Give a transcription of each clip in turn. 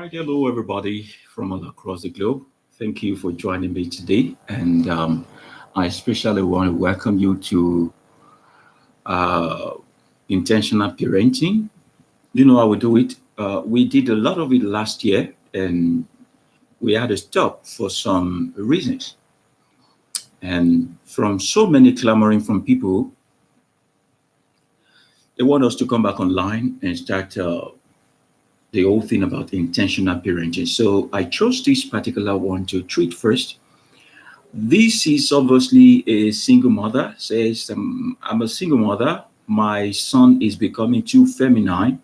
right, hello everybody from all across the globe. Thank you for joining me today, and I especially want to welcome you to uh, intentional parenting. You know how we do it. We did a lot of it last year, and we had to stop for some reasons. And from so many clamoring from people, they want us to come back online and start the whole thing about intentional parenting. So I chose this particular one to treat first. This is obviously a single mother. Says, I'm a single mother. My son is becoming too feminine.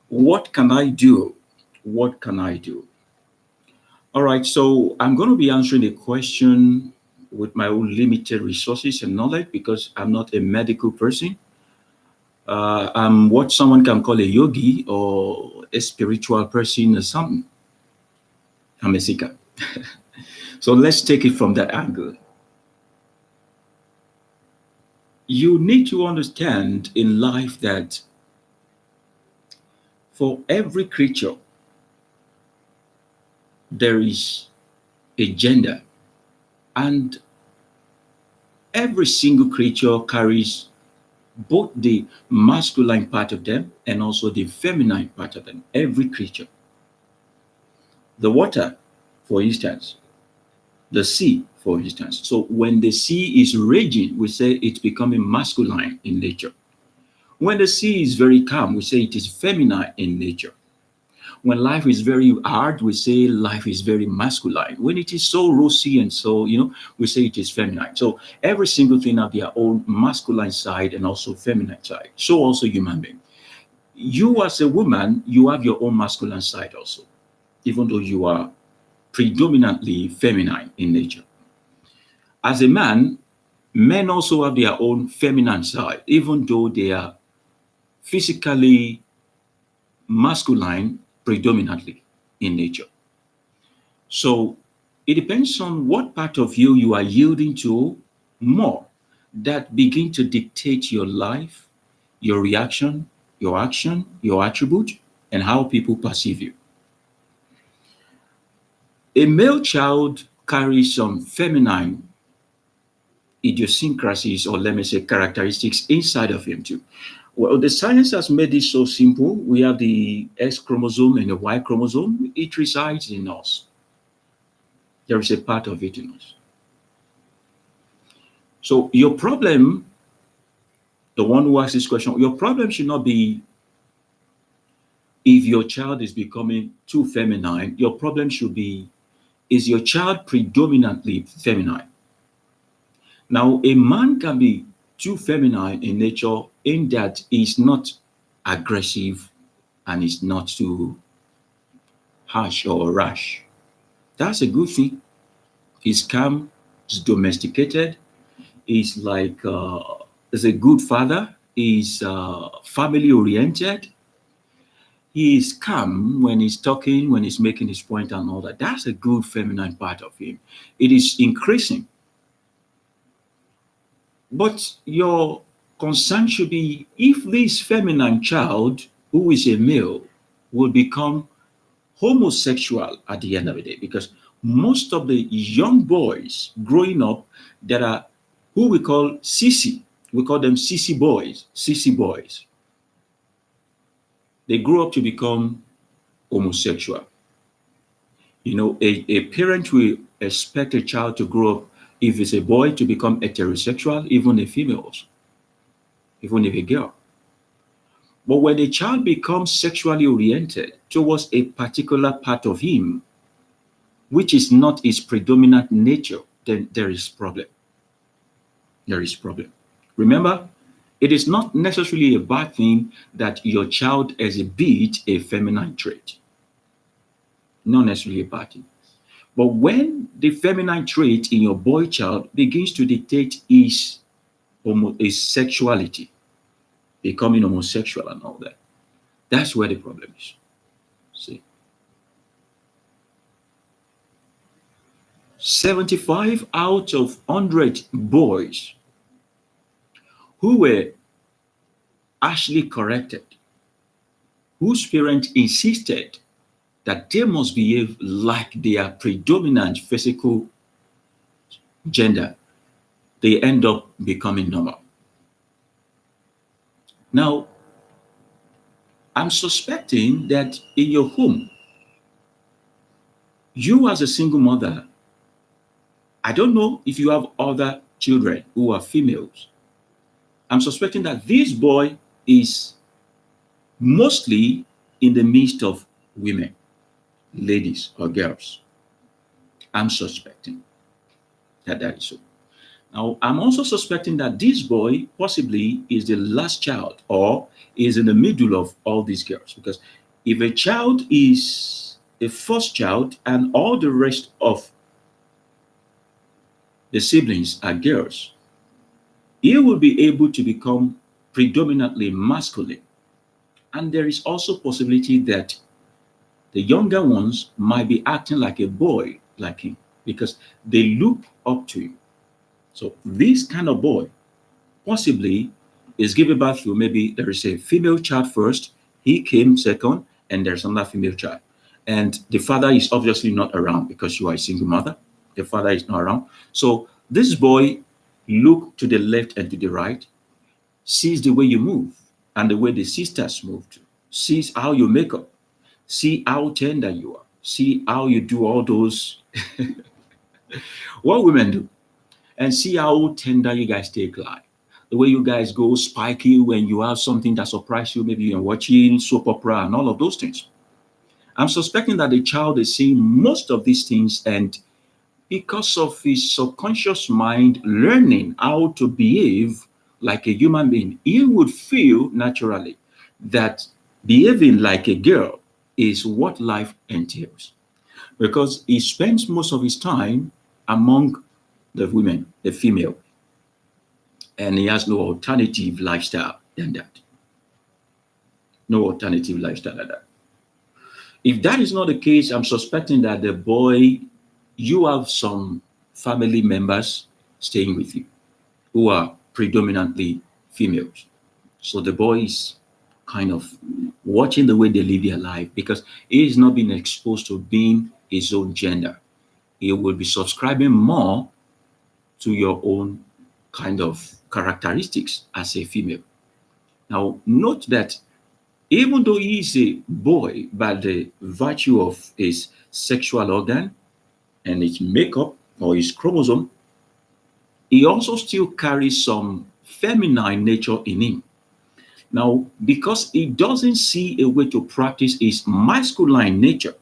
What can I do? What can I do? All right, so I'm going to be answering a question with my own limited resources and knowledge because I'm not a medical person. I'm what someone can call a yogi or a spiritual person or something. I'm a seeker. So let's take it from that angle. You need to understand in life that for every creature, there is a gender, and every single creature carries both the masculine part of them and also the feminine part of them. Every creature. The water, for instance, the sea, for instance. So when the sea is raging, we say it's becoming masculine in nature. When the sea is very calm, we say it is feminine in nature. When life is very hard, we say life is very masculine. When it is so rosy and so, we say it is feminine. So every single thing have their own masculine side and also feminine side. So also human being. You as a woman, you have your own masculine side also, even though you are predominantly feminine in nature. As a man, men also have their own feminine side, even though they are physically masculine predominantly in nature. So it depends on what part of you are yielding to more that begin to dictate your life, your reaction, your action, your attribute, and how people perceive you. A male child carries some feminine idiosyncrasies, or let me say characteristics inside of him too. Well, the science has made it so simple. We have the X chromosome and the Y chromosome. It resides in us. There is a part of it in us. So your problem, the one who asks this question, your problem should not be if your child is becoming too feminine. Your problem should be, is your child predominantly feminine? Now, a man can be too feminine in nature in that he's not aggressive and he's not too harsh or rash. That's a good thing. He's calm, he's domesticated, he's like, he's a good father, he's family oriented, he is calm when he's talking, when he's making his point and all that. That's a good feminine part of him. It is increasing. But your concern should be if this feminine child, who is a male, will become homosexual at the end of the day, because most of the young boys growing up that are who we call CC, we call them CC boys, CC boys. They grow up to become homosexual. A parent will expect a child to grow up, if it's a boy, to become heterosexual, even a female also, even if a girl. But when a child becomes sexually oriented towards a particular part of him, which is not his predominant nature, then there is problem. There is problem. Remember, it is not necessarily a bad thing that your child exhibits a feminine trait. Not necessarily a bad thing. But when the feminine trait in your boy child begins to dictate his sexuality, becoming homosexual and all that, that's where the problem is. See, 75 out of 100 boys who were actually corrected, whose parents insisted that they must behave like their predominant physical gender, they end up becoming normal. Now, I'm suspecting that in your home, you as a single mother, I don't know if you have other children who are females. I'm suspecting that this boy is mostly in the midst of women, ladies or girls. I'm suspecting that that is so. Now, I'm also suspecting that this boy possibly is the last child or is in the middle of all these girls. Because if a child is a first child and all the rest of the siblings are girls, he will be able to become predominantly masculine. And there is also possibility that the younger ones might be acting like a boy like him because they look up to him. So this kind of boy possibly is given birth to, maybe there is a female child first, he came second, and there's another female child. And the father is obviously not around because you are a single mother. The father is not around. So this boy look to the left and to the right, sees the way you move and the way the sisters move too, sees how you make up, see how tender you are, see how you do all those what women do, and see how tender you guys take life. The way you guys go spiky when you have something that surprises you, maybe you're watching soap opera and all of those things. I'm suspecting that the child is seeing most of these things, and because of his subconscious mind learning how to behave like a human being, he would feel naturally that behaving like a girl is what life entails because he spends most of his time among the women, the female, and he has no alternative lifestyle than that. No alternative lifestyle than that. If that is not the case, I'm suspecting that the boy, you have some family members staying with you who are predominantly females. So the boy is kind of watching the way they live their life because he is not being exposed to being his own gender. He will be subscribing more to your own kind of characteristics as a female. Now, note that even though he is a boy by the virtue of his sexual organ and his makeup or his chromosome, he also still carries some feminine nature in him. Now, because he doesn't see a way to practice his masculine nature,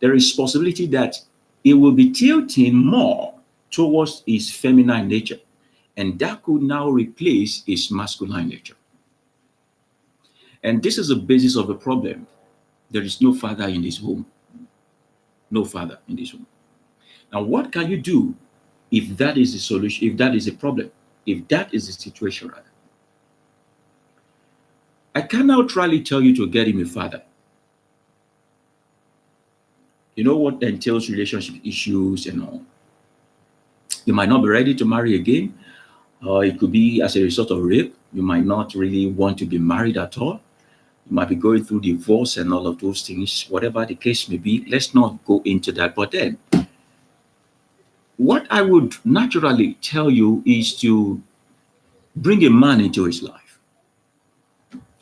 there is possibility that he will be tilting more towards his feminine nature, and that could now replace his masculine nature. And this is the basis of the problem. There is no father in this home. No father in this home. Now, what can you do if that is the solution, if that is a problem, if that is the situation, rather? I can neutrally tell you to get him a father. You know what entails relationship issues and all. You might not be ready to marry again. It could be as a result of rape. You might not really want to be married at all. You might be going through divorce and all of those things, whatever the case may be. Let's not go into that. But then, what I would naturally tell you is to bring a man into his life.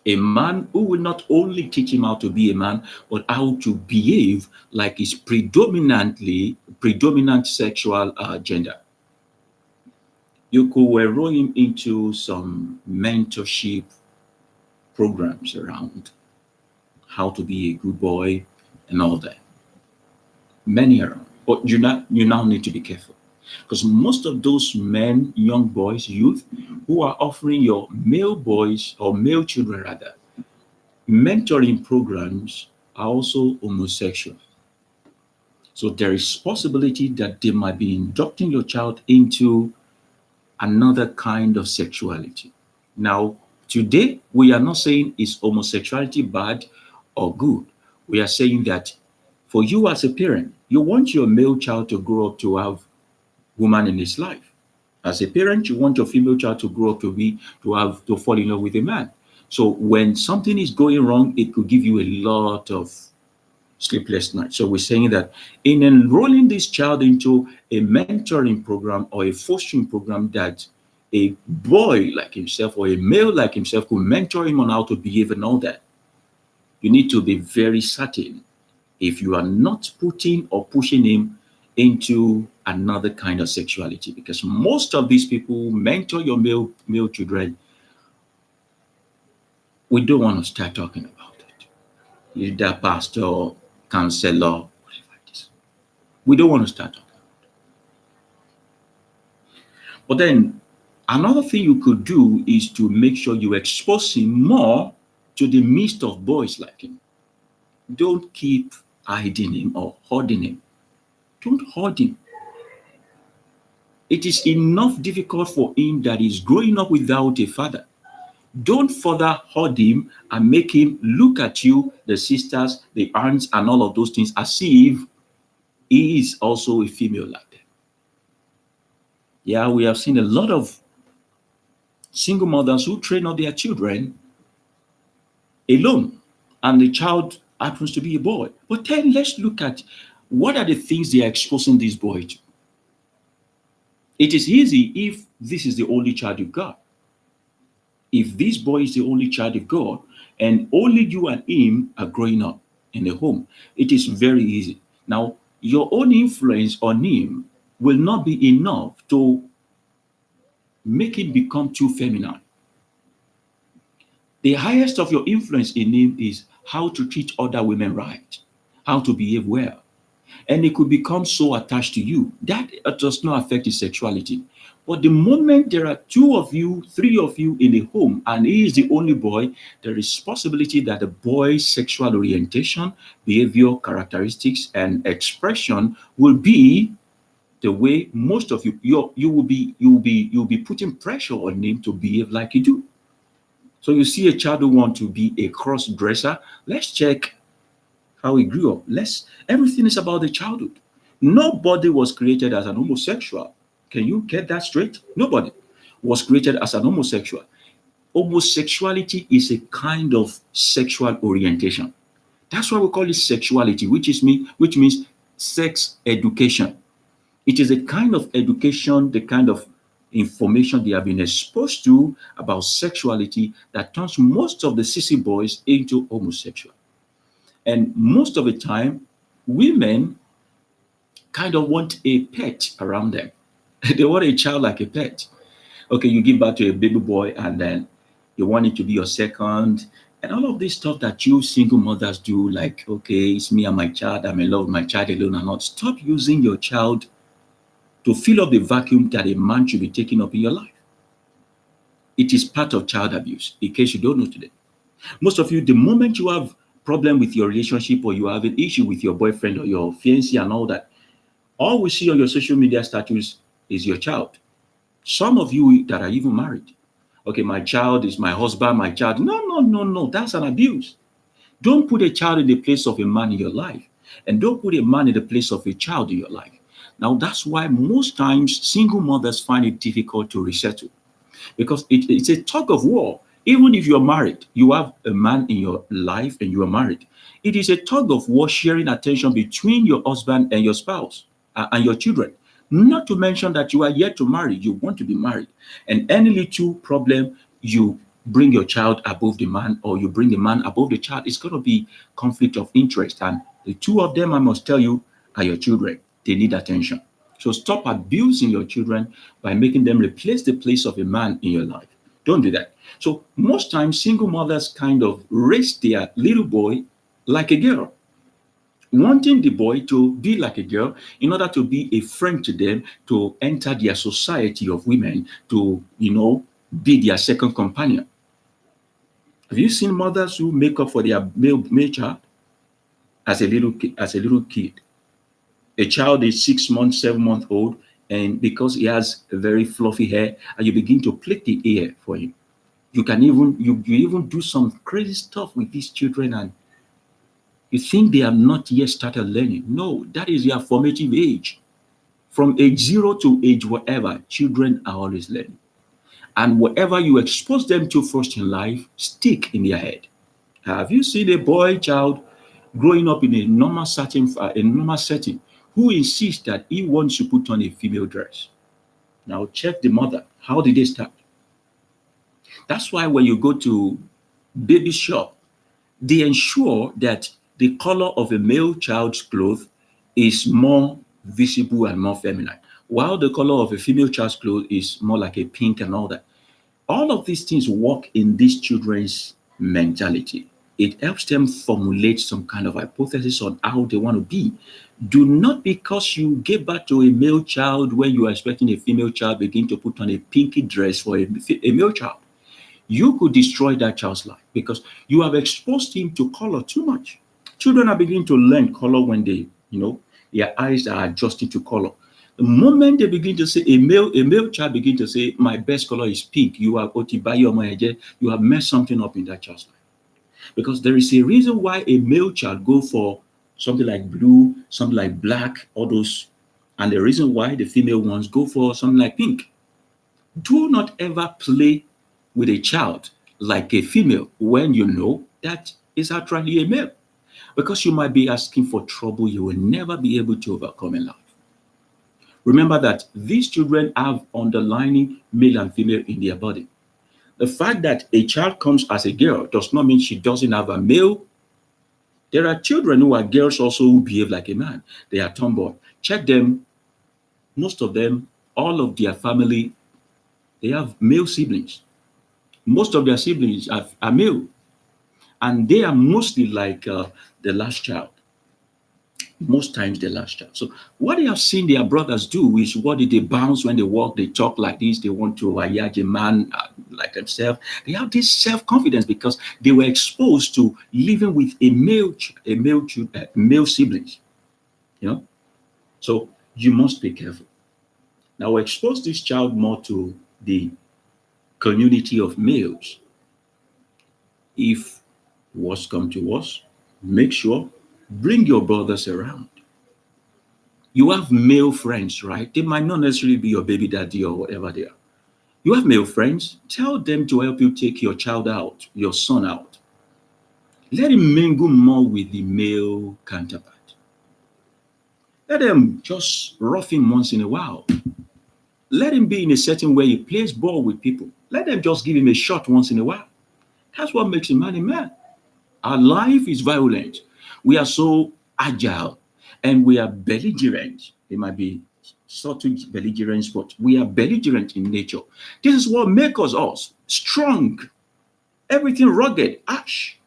A man who will not only teach him how to be a man, but how to behave like his predominant sexual gender. You could enroll him into some mentorship programs around how to be a good boy and all that. Many around. But you now need to be careful. Because most of those men, young boys, youth, who are offering your male boys or male children rather, mentoring programs are also homosexual. So there is possibility that they might be inducting your child into another kind of sexuality. Now, today, we are not saying is homosexuality bad or good. We are saying that for you as a parent, you want your male child to grow up to have woman in his life. As a parent, you want your female child to grow up to fall in love with a man. So when something is going wrong, it could give you a lot of sleepless nights. So we're saying that in enrolling this child into a mentoring program or a fostering program that a boy like himself or a male like himself could mentor him on how to behave and all that, you need to be very certain if you are not putting or pushing him into another kind of sexuality, because most of these people who mentor your male children, we don't want to start talking about it. Either pastor, counselor, whatever it is. We don't want to start talking. But then another thing you could do is to make sure you expose him more to the midst of boys like him. Don't keep hiding him or holding him. Don't hold him. It is enough difficult for him that he's growing up without a father. Don't further hold him and make him look at you, the sisters, the aunts, and all of those things as if he is also a female like them. Yeah, we have seen a lot of single mothers who train up their children alone, and the child happens to be a boy. But then let's look at what are the things they are exposing this boy to. It is easy if this is the only child you've got. If this boy is the only child you've got and only you and him are growing up in a home, it is very easy. Now, your own influence on him will not be enough to make him become too feminine. The highest of your influence in him is how to treat other women right, how to behave well. And he could become so attached to you that it does not affect his sexuality. But the moment there are two of you, three of you in a home, and he is the only boy, there is possibility that the boy's sexual orientation, behavior, characteristics, and expression will be the way most of you'll be putting pressure on him to behave like you do. So you see a child who wants to be a cross dresser, let's check how he grew up. Everything is about the childhood. Nobody was created as an homosexual. Can you get that straight? Nobody was created as an homosexual. Homosexuality is a kind of sexual orientation. That's why we call it sexuality, which means sex education. It is a kind of education, the kind of information they have been exposed to about sexuality that turns most of the sissy boys into homosexual. And most of the time, women kind of want a pet around them. They want a child like a pet. Okay, you give birth to a baby boy and then you want it to be your second. And all of this stuff that you single mothers do, like, okay, it's me and my child, I'm in love with my child alone and not. Stop using your child to fill up the vacuum that a man should be taking up in your life. It is part of child abuse, in case you don't know today. Most of you, the moment you have problem with your relationship or you have an issue with your boyfriend or your fiancé and all that, all we see on your social media status is your child. Some of you that are even married, okay, my child is my husband, my child. No, that's an abuse. Don't put a child in the place of a man in your life, and don't put a man in the place of a child in your life. Now, that's why most times single mothers find it difficult to resettle, because it's a tug of war. Even if you're married, you have a man in your life and you are married. It is a tug of war sharing attention between your husband and your spouse and your children. Not to mention that you are yet to marry, you want to be married. And any little problem, you bring your child above the man or you bring the man above the child, it's going to be conflict of interest. And the two of them, I must tell you, are your children. They need attention. So stop abusing your children by making them replace the place of a man in your life. Don't do that. So most times, single mothers kind of raise their little boy like a girl, wanting the boy to be like a girl in order to be a friend to them, to enter their society of women, to, be their second companion. Have you seen mothers who make up for their male child as a little kid? A child is 6 months, 7 months old, and because he has a very fluffy hair, and you begin to plait the hair for him. You can even do some crazy stuff with these children, and you think they have not yet started learning. No, that is their formative age. From age 0 to age whatever, children are always learning. And whatever you expose them to first in life, stick in their head. Have you seen a boy child growing up in a normal setting, who insists that he wants to put on a female dress. Now check the mother. How did they start? That's why when you go to baby shop, they ensure that the color of a male child's clothes is more visible and more feminine, while the color of a female child's clothes is more like a pink and all that. All of these things work in these children's mentality. It helps them formulate some kind of hypothesis on how they want to be. Do not, because you gave birth to a male child when you are expecting a female child, begin to put on a pinky dress for a male child. You could destroy that child's life because you have exposed him to color too much. Children are beginning to learn color when their eyes are adjusting to color. The moment they begin to say a male child begin to say, my best color is pink, you have you have messed something up in that child's life. Because there is a reason why a male child go for something like blue, something like black, all those, and the reason why the female ones go for something like pink. Do not ever play with a child like a female when you know that is actually a male, because you might be asking for trouble you will never be able to overcome in life. Remember that these children have underlying male and female in their body. The fact that a child comes as a girl does not mean she doesn't have a male. There are children who are girls also who behave like a man. They are tomboy. Check them. Most of them, all of their family, they have male siblings. Most of their siblings are male, and they are mostly like the last child. Most times the last child. So what they have seen their brothers do is, what did they bounce when they walk, they talk like this, they want to ayaj a man like themselves. They have this self-confidence because they were exposed to living with male siblings. You know, so you must be careful. Now expose this child more to the community of males. If worst come to worst, make sure bring your brothers around. You have male friends, right? They might not necessarily be your baby daddy or whatever they are. You have male friends, tell them to help you take your child out, your son out. Let him mingle more with the male counterpart. Let them just rough him once in a while. Let him be in a setting where he plays ball with people. Let them just give him a shot once in a while. That's what makes a man a man. Our life is violent. We are so agile and we are belligerent. It might be subtle belligerence, but we are belligerent in nature. This is what makes us strong. Everything rugged, ash.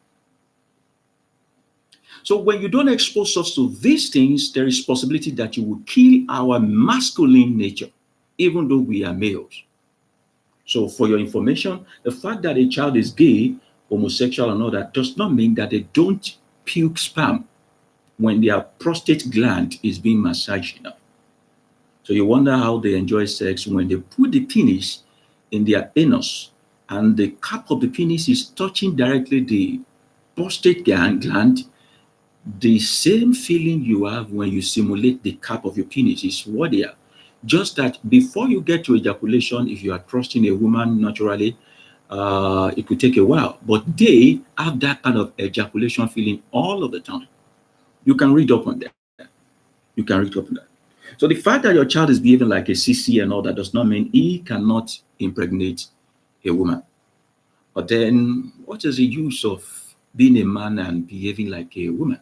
So when you don't expose us to these things, there is possibility that you will kill our masculine nature, even though we are males. So for your information, the fact that a child is gay, homosexual and all that does not mean that they don't puke sperm when their prostate gland is being massaged enough. So you wonder how they enjoy sex when they put the penis in their anus and the cap of the penis is touching directly the prostate gland. The same feeling you have when you simulate the cap of your penis is what they are. Just that before you get to ejaculation, if you are trusting a woman naturally, it could take a while. But they have that kind of ejaculation feeling all of the time. You can read up on that. You can read up on that. So the fact that your child is behaving like a CC and all that does not mean he cannot impregnate a woman. But then, what is the use of being a man and behaving like a woman?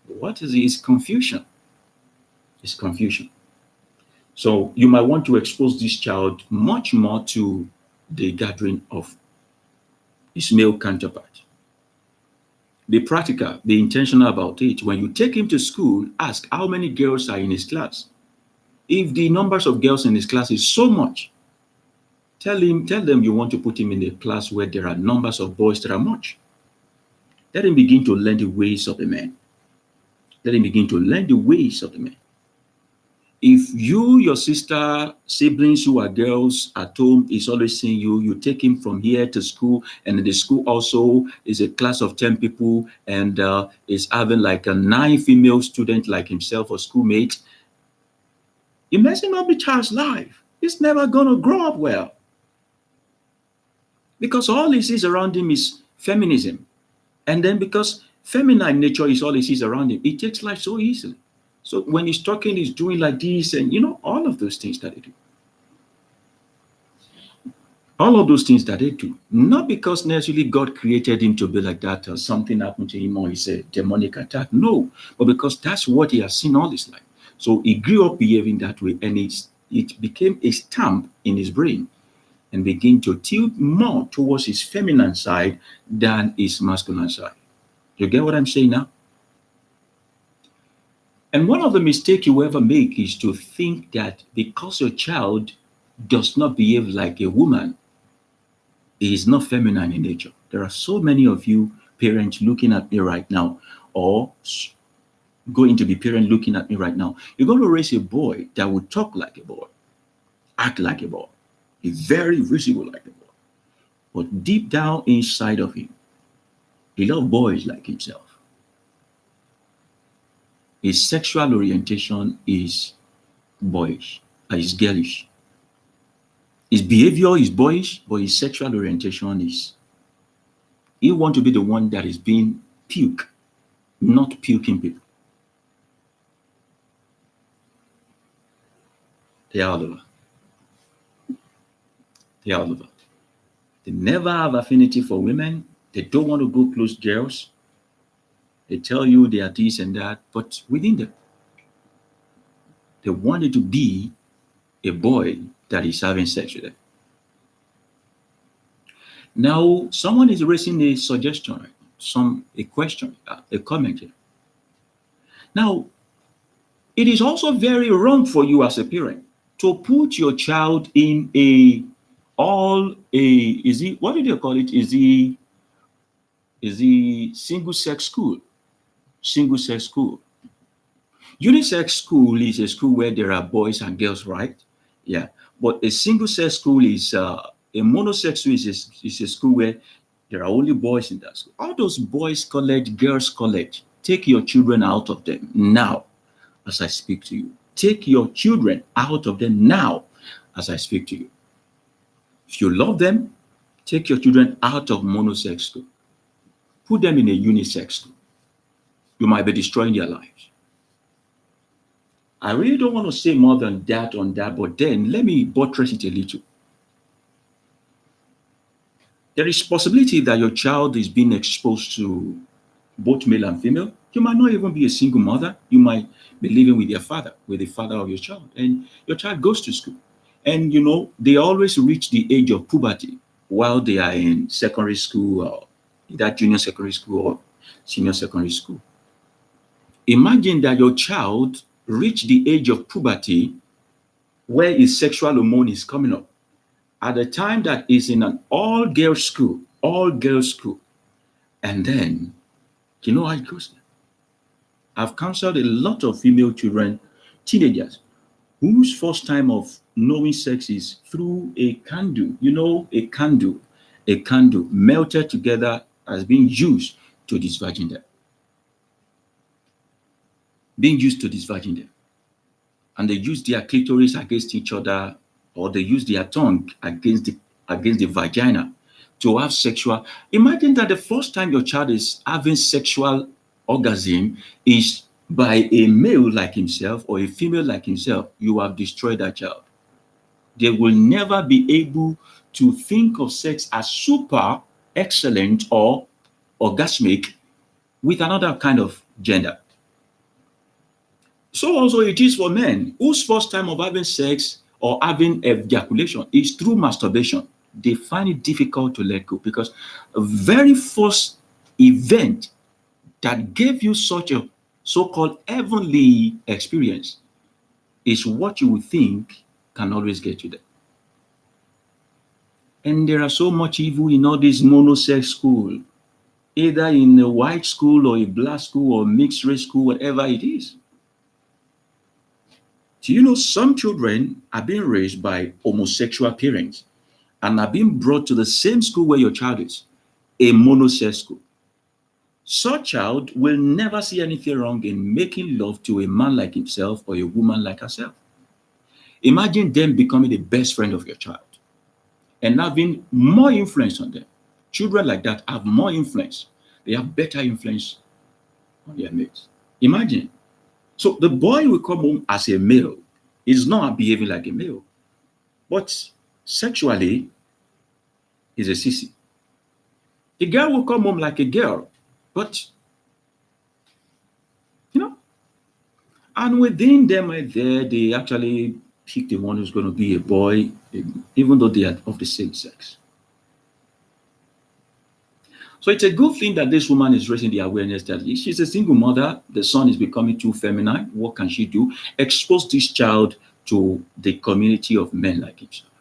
What is it? It's confusion. It's confusion. So you might want to expose this child much more to the gathering of his male counterpart. Be practical, be intentional about it. When you take him to school, ask how many girls are in his class. If the numbers of girls in his class is so much, tell them you want to put him in a class where there are numbers of boys that are much. Let him begin to learn the ways of the man. Let him begin to learn the ways of the man. If you, your sister, siblings who are girls at home is always seeing you, you take him from here to school, and in the school also is a class of 10 people and is having like a 9 female student like himself or schoolmate, you're messing up the child's life. He's never going to grow up well. Because all he sees around him is feminism. And then because Feminine nature is all he sees around him. He takes life so easily. So when he's talking, he's doing like this, and all of those things that they do. All of those things that they do. Not because necessarily God created him to be like that, or something happened to him, or it's a demonic attack. No, but because that's what he has seen all his life. So he grew up behaving that way, and it became a stamp in his brain and began to tilt more towards his feminine side than his masculine side. You get what I'm saying now? And one of the mistakes you ever make is to think that because your child does not behave like a woman, he is not feminine in nature. There are so many of you parents looking at me right now, or going to be parent looking at me right now. You're going to raise a boy that will talk like a boy, act like a boy, be very visible like a boy. But deep down inside of him, he loves boys like himself. His sexual orientation is boyish, is girlish. His behavior is boyish, but his sexual orientation is, he wants to be the one that is being puke, not puking people. They are all over. They are all over. They never have affinity for women. They don't want to go close girls. They tell you they are this and that, but within them, they wanted to be a boy that is having sex with them. Now, someone is raising a suggestion, a question, a comment here. Now, it is also very wrong for you as a parent to put your child in what did you call it? Is the single sex school? Single sex school. Unisex school is a school where there are boys and girls, right? Yeah. But a single sex school is a monosex school is a school where there are only boys in that school. All those boys' college, girls' college, take your children out of them now as I speak to you. Take your children out of them now as I speak to you. If you love them, take your children out of monosex school. Put them in a unisex school. You might be destroying their lives. I really don't want to say more than that on that, but then let me buttress it a little. There is possibility that your child is being exposed to both male and female. You might not even be a single mother. You might be living with your father, with the father of your child, and your child goes to school. And they always reach the age of puberty while they are in secondary school, or either junior secondary school or senior secondary school. Imagine that your child reached the age of puberty where his sexual hormone is coming up at the time that is in an all-girls school, and then you know how it goes. I've counseled a lot of female children, teenagers, whose first time of knowing sex is through a candle. A candle melted together as being used to disvirgin them. And they use their clitoris against each other, or they use their tongue against the vagina to have sexual. Imagine that the first time your child is having sexual orgasm is by a male like himself or a female like himself. You have destroyed that child. They will never be able to think of sex as super excellent or orgasmic with another kind of gender. So also it is for men whose first time of having sex or having ejaculation is through masturbation. They find it difficult to let go, because a very first event that gave you such a so-called heavenly experience is what you would think can always get you there. And there are so much evil in all this monosex school, either in a white school or a black school or mixed race school, whatever it is. Do you know some children are being raised by homosexual parents and are being brought to the same school where your child is, a monosex school? Such child will never see anything wrong in making love to a man like himself or a woman like herself. Imagine them becoming the best friend of your child and having more influence on them. Children like that have more influence. They have better influence on their mates. Imagine. So the boy will come home as a male. He's not behaving like a male, but sexually, he's a sissy. The girl will come home like a girl, but you know, and within them right there, they actually pick the one who's going to be a boy, even though they are of the same sex. So it's a good thing that this woman is raising the awareness that she's a single mother. The son is becoming too feminine. What can she do? Expose this child to the community of men like himself.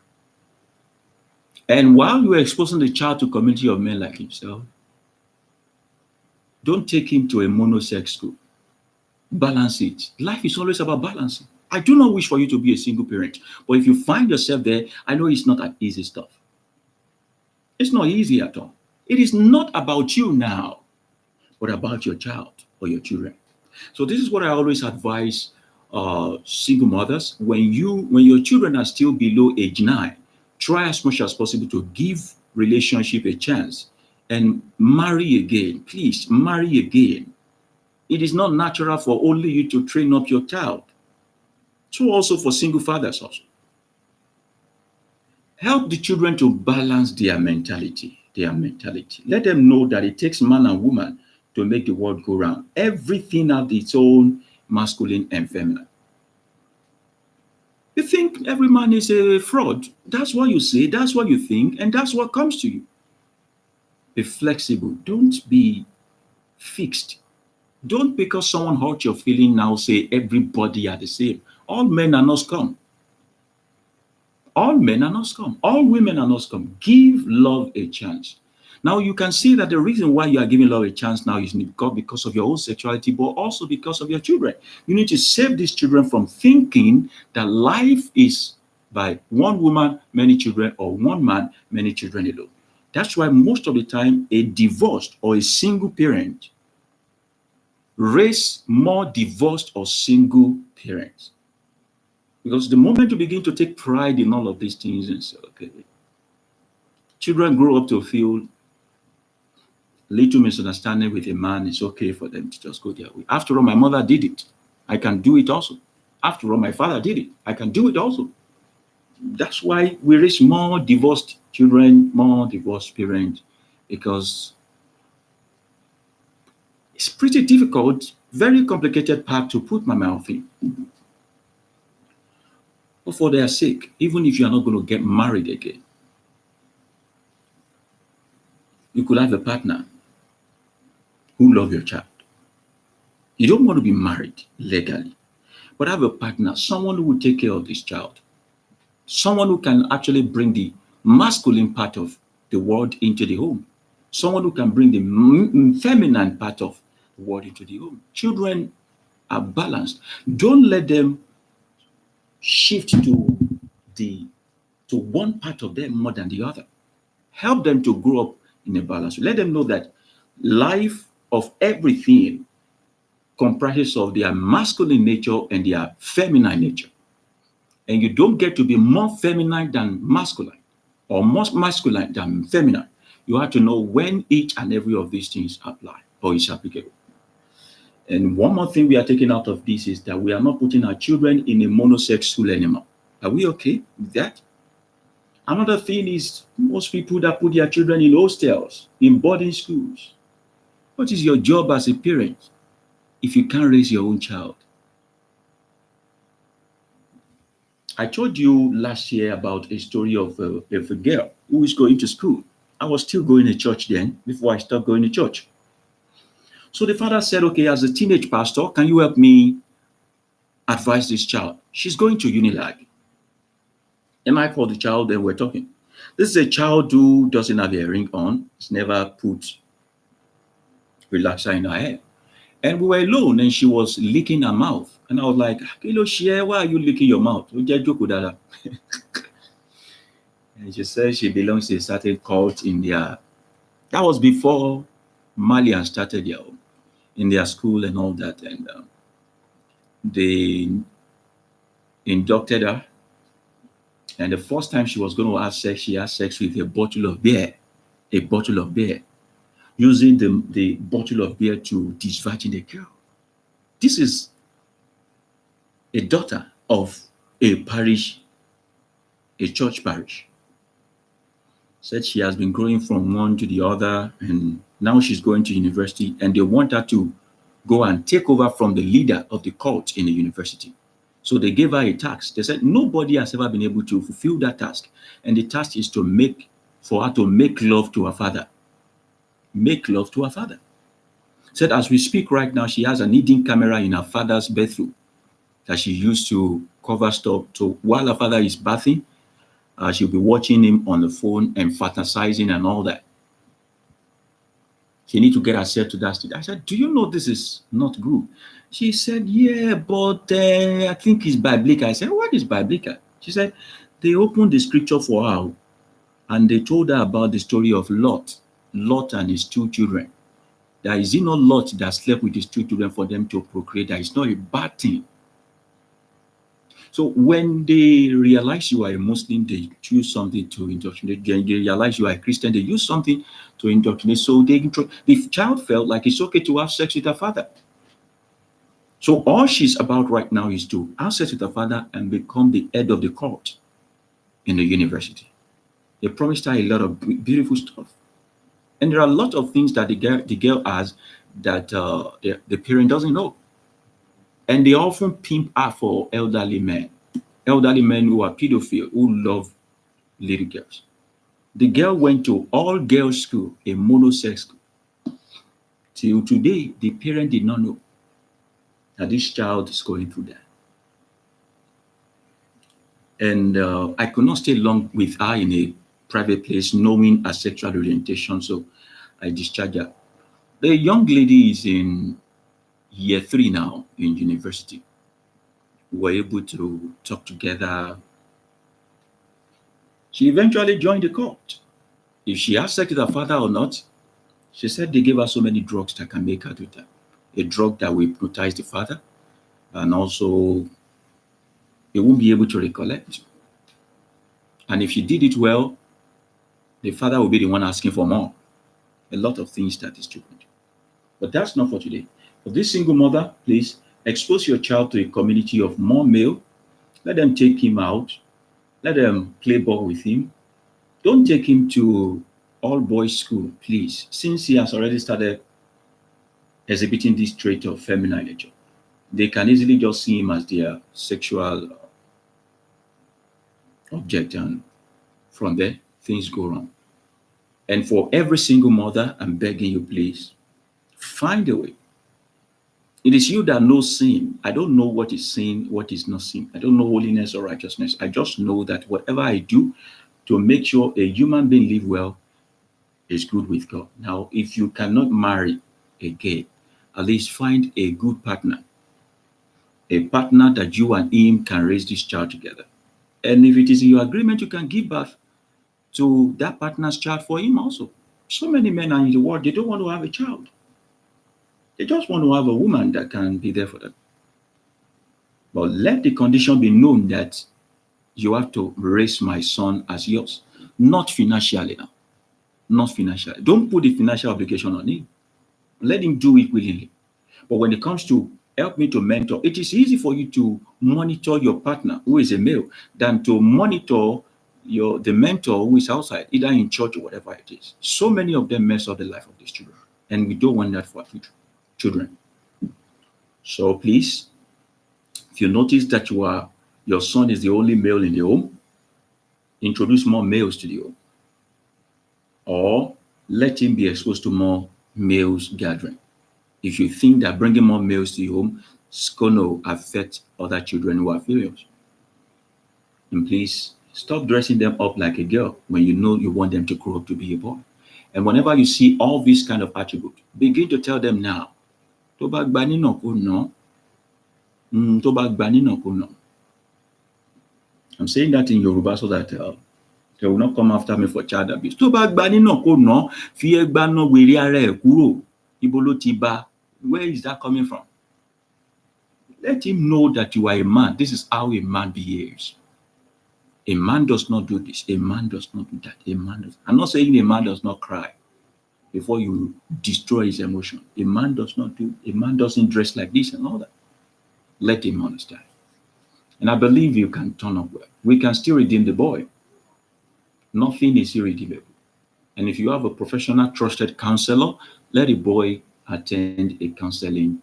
And while you're exposing the child to community of men like himself, don't take him to a monosex school. Balance it. Life is always about balancing. I do not wish for you to be a single parent, but if you find yourself there, I know it's not an easy stuff. It's not easy at all. It is not about you now, but about your child or your children. So this is what I always advise single mothers. When your children are still below age 9, try as much as possible to give relationship a chance and marry again. Please marry again. It is not natural for only you to train up your child. So also for single fathers also. Help the children to balance their mentality. Let them know that it takes man and woman to make the world go round. Everything has its own masculine and feminine. You think every man is a fraud. That's what you say, that's what you think, and that's what comes to you. Be flexible. Don't be fixed. Don't because someone hurt your feeling now say everybody are the same. All men are not scum. All men are not scum. All women are not scum. Give love a chance. Now you can see that the reason why you are giving love a chance now is because of your own sexuality, but also because of your children. You need to save these children from thinking that life is by one woman, many children, or one man, many children alone. That's why most of the time a divorced or a single parent raise more divorced or single parents. Because the moment you begin to take pride in all of these things and say, okay, children grow up to feel little misunderstanding with a man, it's okay for them to just go their way. After all, my mother did it. I can do it also. After all, my father did it. I can do it also. That's why we raise more divorced children, more divorced parents, because it's pretty difficult, very complicated path to put my mouth in. But for their sake, even if you are not going to get married again, you could have a partner who loves your child. You don't want to be married legally, but have a partner, someone who will take care of this child, someone who can actually bring the masculine part of the world into the home, someone who can bring the feminine part of the world into the home. Children are balanced. Don't let them shift to one part of them more than the other. Help them to grow up in a balance. Let them know that life of everything comprises of their masculine nature and their feminine nature. And you don't get to be more feminine than masculine or more masculine than feminine. You have to know when each and every of these things apply or is applicable. And one more thing we are taking out of this is that we are not putting our children in a monosex school anymore. Are we okay with that? Another thing is most people that put their children in hostels, in boarding schools. What is your job as a parent if you can't raise your own child? I told you last year about a story of a girl who is going to school. I was still going to church then before I stopped going to church. So the father said, okay, as a teenage pastor, can you help me advise this child? She's going to Unilag. And I called the child and we're talking. This is a child who doesn't have a ring on. It's never put relaxer in her hair. And we were alone and she was licking her mouth. And I was like, Kilo Shia, why are you licking your mouth? And she said she belongs to a certain cult in their, that was before Malian started their own, in their school and all that. And they inducted her. And the first time she was going to have sex, she had sex with a bottle of beer. A bottle of beer. using the bottle of beer to disvirgin the girl. This is a daughter of a parish, a church parish. Said she has been growing from one to the other, and now she's going to university, and they want her to go and take over from the leader of the cult in the university. So they gave her a task. They said nobody has ever been able to fulfill that task, and the task is for her to make love to her father. Make love to her father. Said as we speak right now, she has an hidden camera in her father's bathroom that she used to cover stuff. So while her father is bathing, she'll be watching him on the phone and fantasizing and all that. She need to get herself to that stage. I said, do you know this is not good? She said, yeah, but I think it's biblical. I said, what is biblical? She said, they opened the scripture for her and they told her about the story of Lot and his two children. That is it not Lot that slept with his two children for them to procreate? That is not a bad thing. So when they realize you are a Muslim, they choose something to indoctrinate. They realize you are a Christian, they use something to indoctrinate. So the child felt like it's okay to have sex with her father. So all she's about right now is to have sex with her father and become the head of the cult in the university. They promised her a lot of beautiful stuff. And there are a lot of things that the girl has that the parent doesn't know. And they often pimp her for elderly men who are pedophiles, who love little girls. The girl went to all-girls school, a monosex school. Till today, the parent did not know that this child is going through that. And I could not stay long with her in a private place, knowing her sexual orientation, so I discharged her. The young lady is in year 3 now in university. We were able to talk together. She eventually joined the cult. If she has sex with her father or not, she said they gave her so many drugs that can make her do that. A drug that will hypnotize the father, and also they won't be able to recollect. And if she did it well, the father will be the one asking for more. A lot of things that is stupid. But that's not for today. For this single mother, please expose your child to a community of more male. Let them take him out. Let them play ball with him. Don't take him to all boys school, please, since he has already started exhibiting this trait of feminine nature. They can easily just see him as their sexual object, and from there, things go wrong. And for every single mother, I'm begging you, please, find a way. It is you that knows sin. I don't know what is sin, what is not sin. I don't know holiness or righteousness. I just know that whatever I do to make sure a human being live well is good with God. Now, if you cannot marry a gay, at least find a good partner. A partner that you and him can raise this child together. And if it is in your agreement, you can give birth to that partner's child for him also. So many men are in the world, they don't want to have a child. They just want to have a woman that can be there for them. But let the condition be known that you have to raise my son as yours, not financially now. Not financially. Don't put the financial obligation on him. Let him do it willingly. But when it comes to help me to mentor, it is easy for you to monitor your partner who is a male than to monitor the mentor who is outside, either in church or whatever it is. So many of them mess up the life of these children, and we don't want that for our future children. So please, if you notice that your son is the only male in the home, introduce more males to the home, or let him be exposed to more males gathering. If you think that bringing more males to your home is going to affect other children who are females, and please stop dressing them up like a girl when you know you want them to grow up to be a boy. And whenever you see all these kind of attributes, begin to tell them now. Tó bá gba nínà kó nà. Tó bá gba nínà kó nà. I'm saying that in Yoruba so that they will not come after me for child abuse. Tó bá gba nínà kó nà, fi ẹgbàá nà wèrè ara ẹ̀ kúrò. Ibo ló ti bá. Where is that coming from? Let him know that you are a man. This is how a man behaves. A man does not do this. A man does not do that. I'm not saying a man does not cry. before you destroy his emotion. A man doesn't dress like this and all that. Let him understand. And I believe you can turn up well. We can still redeem the boy. Nothing is irredeemable. And if you have a professional, trusted counselor, let the boy attend a counseling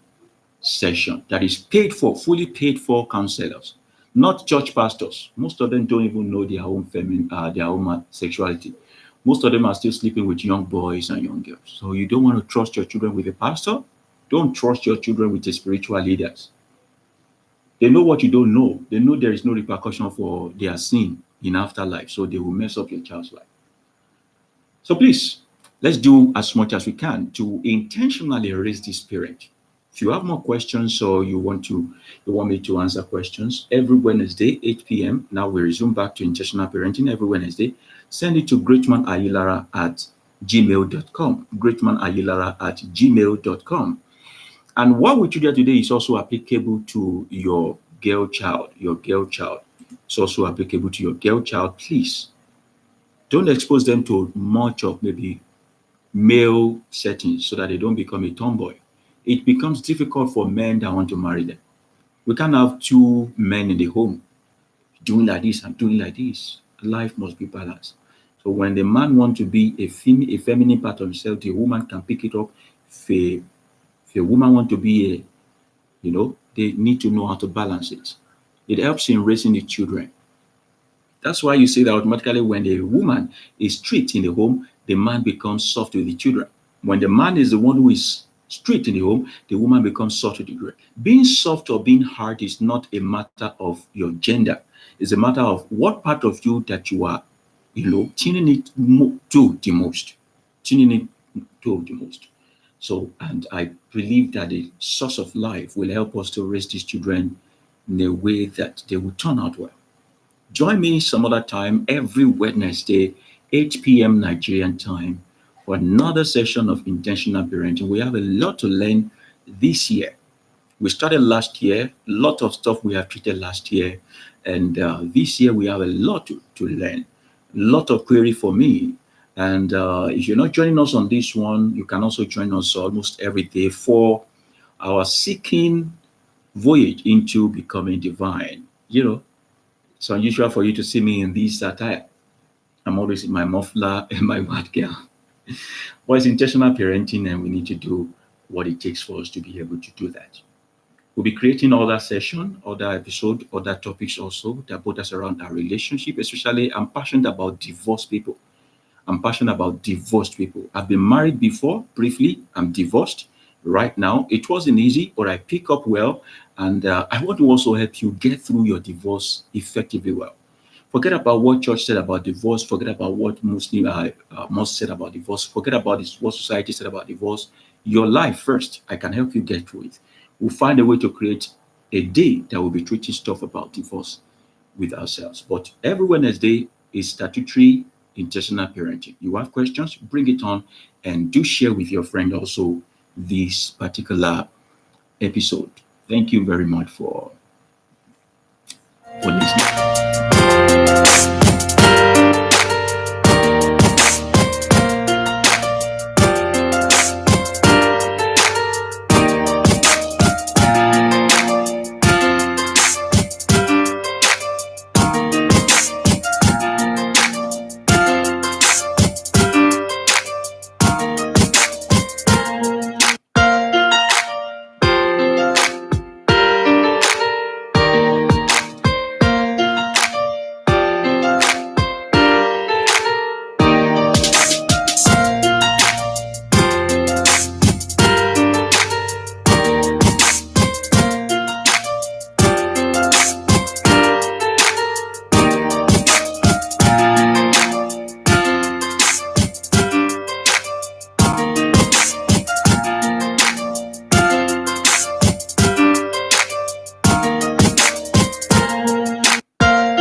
session that is paid for, fully paid for counselors, not church pastors. Most of them don't even know their own sexuality. Most of them are still sleeping with young boys and young girls. So you don't want to trust your children with a pastor. Don't trust your children with the spiritual leaders. They know what you don't know. They know there is no repercussion for their sin in afterlife. So they will mess up your child's life. So please, let's do as much as we can to intentionally raise this parent. If you have more questions or you want me to answer questions every Wednesday, 8 p.m. Now we resume back to intentional parenting every Wednesday. Send it to greatmanayilara at gmail.com. Greatmanayilara at gmail.com. And what we do today is also applicable to your girl child. Your girl child. It's also applicable to your girl child. Please don't expose them to much of maybe male settings so that they don't become a tomboy. It becomes difficult for men that want to marry them. We can't have two men in the home doing like this and doing like this. Life must be balanced. So when the man wants to be a feminine part of himself, the woman can pick it up. If a woman wants to be they need to know how to balance it. It helps in raising the children. That's why you see that automatically when the woman is strict in the home, the man becomes soft with the children. When the man is the one who is strict in the home, the woman becomes soft with the children. Being soft or being hard is not a matter of your gender. It's a matter of what part of you that you are, tuning it to the most. Tuning it to the most. So, and I believe that the source of life will help us to raise these children in a way that they will turn out well. Join me some other time every Wednesday, 8 p.m. Nigerian time, for another session of intentional parenting. We have a lot to learn this year. We started last year, a lot of stuff we have treated last year, and this year we have a lot to learn, a lot of query for me. And if you're not joining us on this one, you can also join us almost every day for our seeking voyage into becoming divine. It's unusual for you to see me in this attire. I'm always in my muffler and my white gown. But it's intentional parenting, and we need to do what it takes for us to be able to do that. We'll be creating other session, other episode, other topics also that put us around our relationship. Especially, I'm passionate about divorced people. I'm passionate about divorced people. I've been married before, briefly. I'm divorced right now. It wasn't easy, but I pick up well. And I want to also help you get through your divorce effectively well. Forget about what church said about divorce. Forget about what Muslim must said about divorce. Forget about this, what society said about divorce. Your life first. I can help you get through it. We'll find a way to create a day that will be treating stuff about divorce with ourselves. But every Wednesday is statutory intentional parenting. You have questions, bring it on, and do share with your friend also this particular episode. Thank you very much for listening.